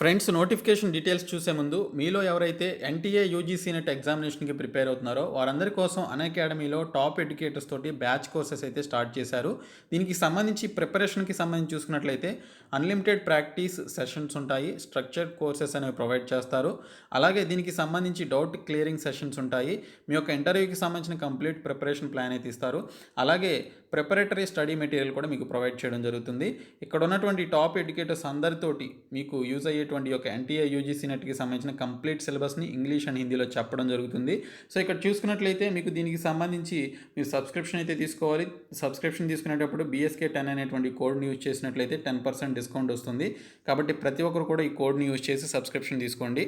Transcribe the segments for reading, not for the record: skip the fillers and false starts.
Friends, notification details చూసే ముందు మీలో ఎవరైతే ఎన్టీఏ యూజీసీ నెట్ ఎగ్జామినేషన్కి ప్రిపేర్ అవుతున్నారో వారందరి కోసం అకాడమీలో టాప్ ఎడ్యుకేటర్స్ తోటి బ్యాచ్ కోర్సెస్ అయితే స్టార్ట్ చేశారు. దీనికి సంబంధించి ప్రిపరేషన్కి సంబంధించి చూసుకున్నట్లయితే అన్లిమిటెడ్ ప్రాక్టీస్ సెషన్స్ ఉంటాయి, స్ట్రక్చర్డ్ కోర్సెస్ అనేవి ప్రొవైడ్ చేస్తారు. అలాగే దీనికి సంబంధించి డౌట్ క్లియరింగ్ సెషన్స్ ఉంటాయి. మీ యొక్క ఇంటర్వ్యూకి సంబంధించిన కంప్లీట్ ప్రిపరేషన్ ప్లాన్ అయితే ఇస్తారు. అలాగే ప్రిపరేటరీ స్టడీ మెటీరియల్ కూడా మీకు ప్రొవైడ్ చేయడం జరుగుతుంది. ఇక్కడ ఉన్నటువంటి టాప్ ఎడ్యుకేటర్స్ అందరితోటి మీకు యూజ్ అయ్యేటువంటి యొక్క ఎన్టీఏ యూజీసీ నెట్కి సంబంధించిన కంప్లీట్ సిలబస్ని ఇంగ్లీష్ అండ్ హిందీలో చెప్పడం జరుగుతుంది. సో ఇక్కడ చూసుకున్నట్లయితే మీకు దీనికి సంబంధించి మీరు సబ్స్క్రిప్షన్ అయితే తీసుకోవాలి. సబ్స్క్రిప్షన్ తీసుకునేటప్పుడు BSK10 అనేటువంటి కోడ్ని యూజ్ చేసినట్లయితే 10% డిస్కౌంట్ వస్తుంది. కాబట్టి ప్రతి ఒక్కరు కూడా ఈ కోడ్ని యూజ్ చేసి సబ్స్క్రిప్షన్ తీసుకోండి.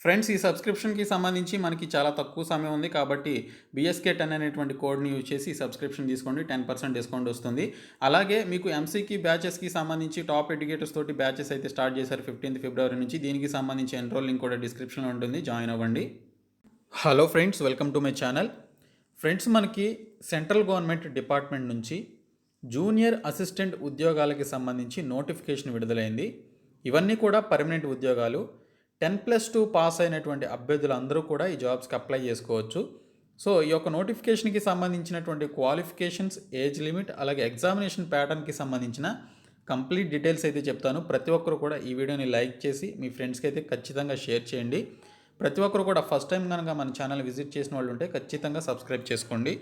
ఫ్రెండ్స్, ఈ సబ్స్క్రిప్షన్కి సంబంధించి మనకి చాలా తక్కువ సమయం ఉంది కాబట్టి BSK10 అనేటువంటి కోడ్ని యూజ్ చేసి సబ్స్క్రిప్షన్ తీసుకోండి, 10% డిస్కౌంట్ వస్తుంది. అలాగే మీకు MCకి బ్యాచెస్కి సంబంధించి టాప్ ఎడ్యుకేటర్స్ తోటి బ్యాచెస్ అయితే స్టార్ట్ చేశారు 15th ఫిబ్రవరి నుంచి. దీనికి సంబంధించి ఎన్రోల్ లింక్ కూడా డిస్క్రిప్షన్లో ఉంటుంది, జాయిన్ అవ్వండి. Hello friends, welcome to my channel. Friends, మనకి సెంట్రల్ గవర్నమెంట్ డిపార్ట్మెంట్ నుంచి జూనియర్ అసిస్టెంట్ ఉద్యోగాలకి సంబంధించి నోటిఫికేషన్ విడుదలైంది. ఇవన్నీ కూడా పర్మనెంట్ ఉద్యోగాలు. 10+2 పాస్ అయినటువంటి అభ్యర్థులు అందరూ కూడా ఈ జాబ్స్కి అప్లై చేసుకోవచ్చు. సో ఈ యొక్క నోటిఫికేషన్కి సంబంధించినటువంటి క్వాలిఫికేషన్స్, ఏజ్ లిమిట్, అలాగే ఎగ్జామినేషన్ ప్యాటర్న్కి సంబంధించిన కంప్లీట్ డీటెయిల్స్ అయితే చెప్తాను. ప్రతి ఒక్కరు కూడా ఈ వీడియోని లైక్ చేసి మీ ఫ్రెండ్స్కి అయితే ఖచ్చితంగా షేర్ చేయండి. ప్రతి ఒక్కరు కూడా ఫస్ట్ టైం కనుక మన ఛానల్ విజిట్ చేసిన వాళ్ళు ఉంటే ఖచ్చితంగా సబ్స్క్రైబ్ చేసుకోండి.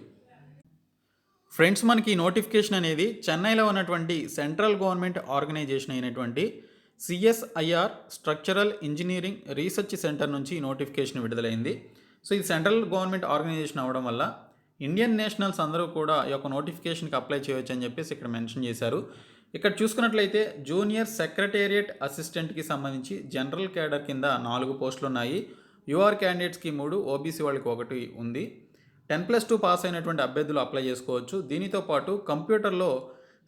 ఫ్రెండ్స్, మనకి ఈ నోటిఫికేషన్ అనేది చెన్నైలో ఉన్నటువంటి సెంట్రల్ గవర్నమెంట్ ఆర్గనైజేషన్ అయినటువంటి CSIR structural engineering research centre నుంచి ఈ నోటిఫికేషన్ విడుదలైంది. సో ఇది సెంట్రల్ గవర్నమెంట్ ఆర్గనైజేషన్ అవ్వడం వల్ల ఇండియన్ నేషనల్స్ అందరూ కూడా ఈ యొక్క నోటిఫికేషన్కి అప్లై చేయవచ్చు అని చెప్పేసి ఇక్కడ మెన్షన్ చేశారు. ఇక్కడ చూసుకున్నట్లయితే జూనియర్ సెక్రటేరియట్ అసిస్టెంట్కి సంబంధించి జనరల్ క్యాడర్ కింద 4 పోస్టులు ఉన్నాయి. UR క్యాండిడేట్స్కి 3, OBC వాళ్ళకి 1 ఉంది. 10+2 పాస్ అయినటువంటి అభ్యర్థులు అప్లై చేసుకోవచ్చు. దీనితో పాటు కంప్యూటర్లో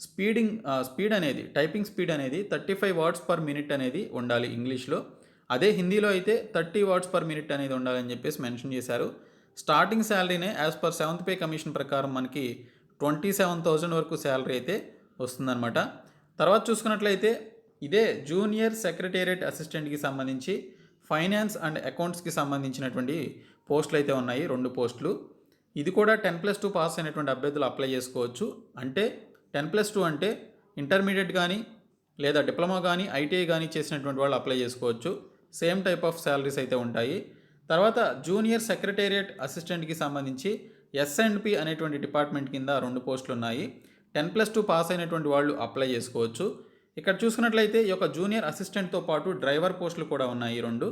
స్పీడ్ అనేది, టైపింగ్ స్పీడ్ అనేది 35 వర్డ్స్ పర్ మినిట్ అనేది ఉండాలి ఇంగ్లీష్లో. అదే హిందీలో అయితే 30 వర్డ్స్ పర్ మినిట్ అనేది ఉండాలని చెప్పేసి మెన్షన్ చేశారు. స్టార్టింగ్ శాలరీనే as per 7th pay commission ప్రకారం మనకి 27,000 వరకు శాలరీ అయితే వస్తుందన్నమాట. తర్వాత చూసుకున్నట్లయితే ఇదే జూనియర్ సెక్రటేరియట్ అసిస్టెంట్కి సంబంధించి ఫైనాన్స్ అండ్ అకౌంట్స్కి సంబంధించినటువంటి పోస్టులు అయితే ఉన్నాయి, 2 పోస్టులు. ఇది కూడా 10+2 పాస్ అయినటువంటి అభ్యర్థులు అప్లై చేసుకోవచ్చు. అంటే 10+2 అంటే ఇంటర్మీడియట్ కానీ లేదా డిప్లొమా కానీ ITI కానీ చేసినటువంటి వాళ్ళు అప్లై చేసుకోవచ్చు. సేమ్ టైప్ ఆఫ్ శాలరీస్ అయితే ఉంటాయి. తర్వాత జూనియర్ సెక్రటేరియట్ అసిస్టెంట్కి సంబంధించి S&P అనేటువంటి డిపార్ట్మెంట్ కింద 2 పోస్టులు ఉన్నాయి. 10+2 పాస్ అయినటువంటి వాళ్ళు అప్లై చేసుకోవచ్చు. ఇక్కడ చూసుకున్నట్లయితే ఈ యొక్క జూనియర్ అసిస్టెంట్తో పాటు డ్రైవర్ పోస్టులు కూడా ఉన్నాయి 2.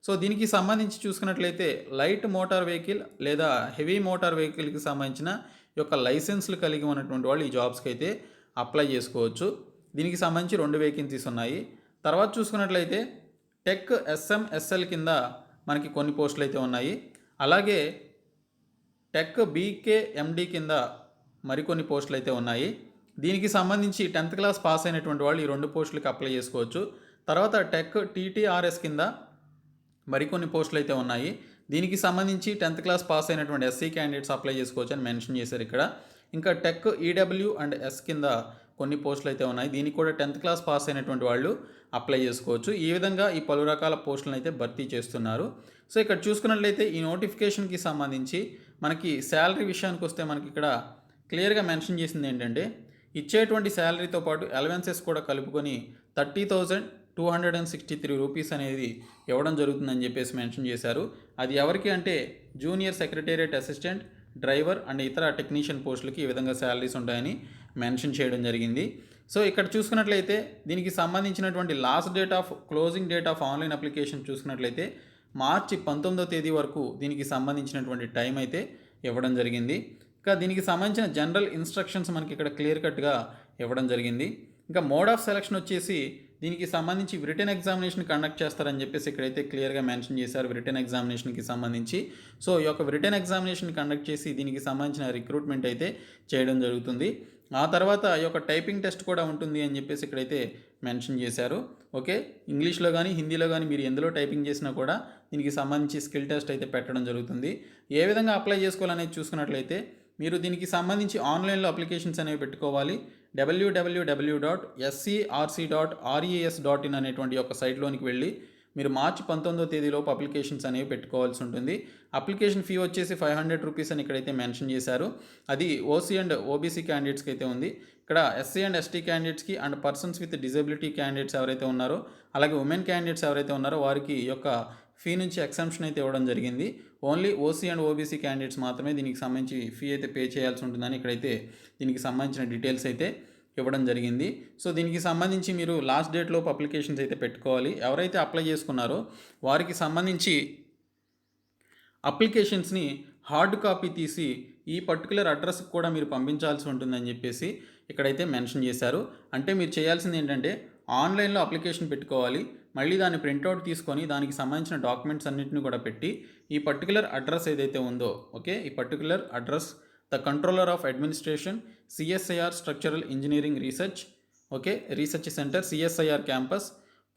సో దీనికి సంబంధించి చూసుకున్నట్లయితే లైట్ మోటార్ వెహికల్ లేదా హెవీ మోటార్ వెహికల్కి సంబంధించిన ఈ యొక్క లైసెన్స్లు కలిగి ఉన్నటువంటి వాళ్ళు ఈ జాబ్స్కి అయితే అప్లై చేసుకోవచ్చు. దీనికి సంబంధించి 2 వేకెన్సీస్ ఉన్నాయి. తర్వాత చూసుకున్నట్లయితే టెక్ SMSL కింద మనకి కొన్ని పోస్టులు అయితే ఉన్నాయి. అలాగే టెక్ BKMD కింద మరికొన్ని పోస్టులు అయితే ఉన్నాయి. దీనికి సంబంధించి 10th క్లాస్ పాస్ అయినటువంటి వాళ్ళు ఈ 2 పోస్టులకి అప్లై చేసుకోవచ్చు. తర్వాత టెక్ TTRS కింద మరికొన్ని పోస్టులు అయితే ఉన్నాయి. దీనికి సంబంధించి 10th క్లాస్ పాస్ అయినటువంటి SC క్యాండిడేట్స్ అప్లై చేసుకోవచ్చు అని మెన్షన్ చేశారు ఇక్కడ. ఇంకా టెక్ EW అండ్ S కింద కొన్ని పోస్టులు అయితే ఉన్నాయి. దీనికి కూడా 10th క్లాస్ పాస్ అయినటువంటి వాళ్ళు అప్లై చేసుకోవచ్చు. ఈ విధంగా ఈ పలు రకాల పోస్టులను అయితే భర్తీ చేస్తున్నారు. సో ఇక్కడ చూసుకున్నట్లయితే ఈ నోటిఫికేషన్కి సంబంధించి మనకి శాలరీ విషయానికి వస్తే మనకి ఇక్కడ క్లియర్గా మెన్షన్ చేసింది ఏంటంటే ఇచ్చేటువంటి శాలరీతో పాటు అలవెన్సెస్ కూడా కలుపుకొని 30,263 రూపీస్ అనేది ఇవ్వడం జరుగుతుందని చెప్పేసి మెన్షన్ చేశారు. అది ఎవరికి అంటే junior secretariat assistant, driver and ఇతర టెక్నీషియన్ పోస్టులకి ఈ విధంగా శాలరీస్ ఉంటాయని మెన్షన్ చేయడం జరిగింది. సో ఇక్కడ చూసుకున్నట్లయితే దీనికి సంబంధించినటువంటి closing date of online application చూసుకున్నట్లయితే మార్చి 19వ తేదీ వరకు దీనికి సంబంధించినటువంటి టైం అయితే ఇవ్వడం జరిగింది. ఇంకా దీనికి సంబంధించిన జనరల్ ఇన్స్ట్రక్షన్స్ మనకి ఇక్కడ క్లియర్ కట్గా ఇవ్వడం జరిగింది. ఇంకా మోడ్ ఆఫ్ సెలక్షన్ వచ్చేసి దీనికి సంబంధించి రిటన్ ఎగ్జామినేషన్ కండక్ట్ చేస్తారని చెప్పేసి ఇక్కడైతే క్లియర్గా మెన్షన్ చేశారు రిటన్ ఎగ్జామినేషన్కి సంబంధించి. సో ఈ యొక్క రిటన్ ఎగ్జామినేషన్ కండక్ట్ చేసి దీనికి సంబంధించిన రిక్రూట్మెంట్ అయితే చేయడం జరుగుతుంది. ఆ తర్వాత ఈ యొక్క టైపింగ్ టెస్ట్ కూడా ఉంటుంది అని చెప్పేసి ఇక్కడైతే మెన్షన్ చేశారు. ఓకే, ఇంగ్లీష్లో కానీ హిందీలో కానీ మీరు ఎందులో టైపింగ్ చేసినా కూడా దీనికి సంబంధించి స్కిల్ టెస్ట్ అయితే పెట్టడం జరుగుతుంది. ఏ విధంగా అప్లై చేసుకోవాలనేది చూసుకున్నట్లయితే మీరు దీనికి సంబంధించి ఆన్లైన్లో అప్లికేషన్స్ అనేవి పెట్టుకోవాలి. www.scrc.res.in అనేటువంటి ఒక సైట్లోనికి వెళ్ళి మీరు మార్చి 19వ తేదీలోపు అప్లికేషన్స్ అనేవి పెట్టుకోవాల్సి ఉంటుంది. అప్లికేషన్ ఫీ వచ్చేసి 500 రూపీస్ అని ఇక్కడైతే మెన్షన్ చేశారు. అది ఓసీ అండ్ ఓబీసీ క్యాండిడేట్స్కి అయితే ఉంది. ఇక్కడ ఎస్సీ అండ్ ఎస్టీ క్యాండిడేట్స్కి and persons with disability candidates ఎవరైతే ఉన్నారో, అలాగే ఉమెన్ క్యాండిడేట్స్ ఎవరైతే ఉన్నారో వారికి ఈ యొక్క ఫీ నుంచి ఎగ్జంప్షన్ అయితే ఇవ్వడం జరిగింది. Only OC and OBC candidates మాత్రమే దీనికి సంబంధించి ఫీ అయితే పే చేయాల్సి ఉంటుందని ఇక్కడైతే దీనికి సంబంధించిన డీటెయిల్స్ అయితే ఇవ్వడం జరిగింది. సో దీనికి సంబంధించి మీరు లాస్ట్ డేట్లోపు అప్లికేషన్స్ అయితే పెట్టుకోవాలి. ఎవరైతే అప్లై చేసుకున్నారో వారికి సంబంధించి అప్లికేషన్స్ని హార్డ్ కాపీ తీసి ఈ పర్టికులర్ అడ్రస్కి కూడా మీరు పంపించాల్సి ఉంటుందని చెప్పేసి ఇక్కడైతే మెన్షన్ చేశారు. అంటే మీరు చేయాల్సింది ఏంటంటే ఆన్లైన్లో అప్లికేషన్ పెట్టుకోవాలి, మళ్ళీ దాన్ని ప్రింట్అవుట్ తీసుకొని దానికి సంబంధించిన డాక్యుమెంట్స్ అన్నింటిని కూడా పెట్టి ఈ పర్టికులర్ అడ్రస్ ఏదైతే ఉందో, ఓకే, ఈ particular address the controller of administration CSIR structural engineering research, okay, research centre CSIR campus,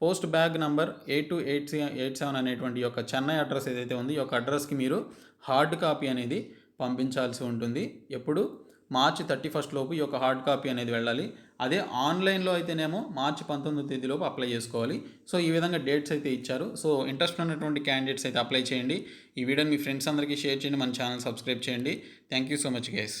post bag number 8287 అనేటువంటి యొక్క చెన్నై అడ్రస్ ఏదైతే ఉంది ఈ యొక్క అడ్రస్కి మీరు హార్డ్ కాపీ అనేది పంపించాల్సి ఉంటుంది. ఎప్పుడు మార్చి 31 లోపు ఈ యొక్క హార్డ్ కాపీ అనేది వెళ్ళాలి. అదే ఆన్లైన్లో అయితేనేమో మార్చి 19వ తేదీలోపు అప్లై చేసుకోవాలి. సో ఈ విధంగా డేట్స్ అయితే ఇచ్చారు. సో ఇంట్రెస్ట్ ఉన్నటువంటి క్యాండిడేట్స్ అయితే అప్లై చేయండి. ఈ వీడియోని మీ ఫ్రెండ్స్ అందరికీ షేర్ చేయండి, మన ఛానల్ సబ్స్క్రైబ్ చేయండి. Thank you so much guys.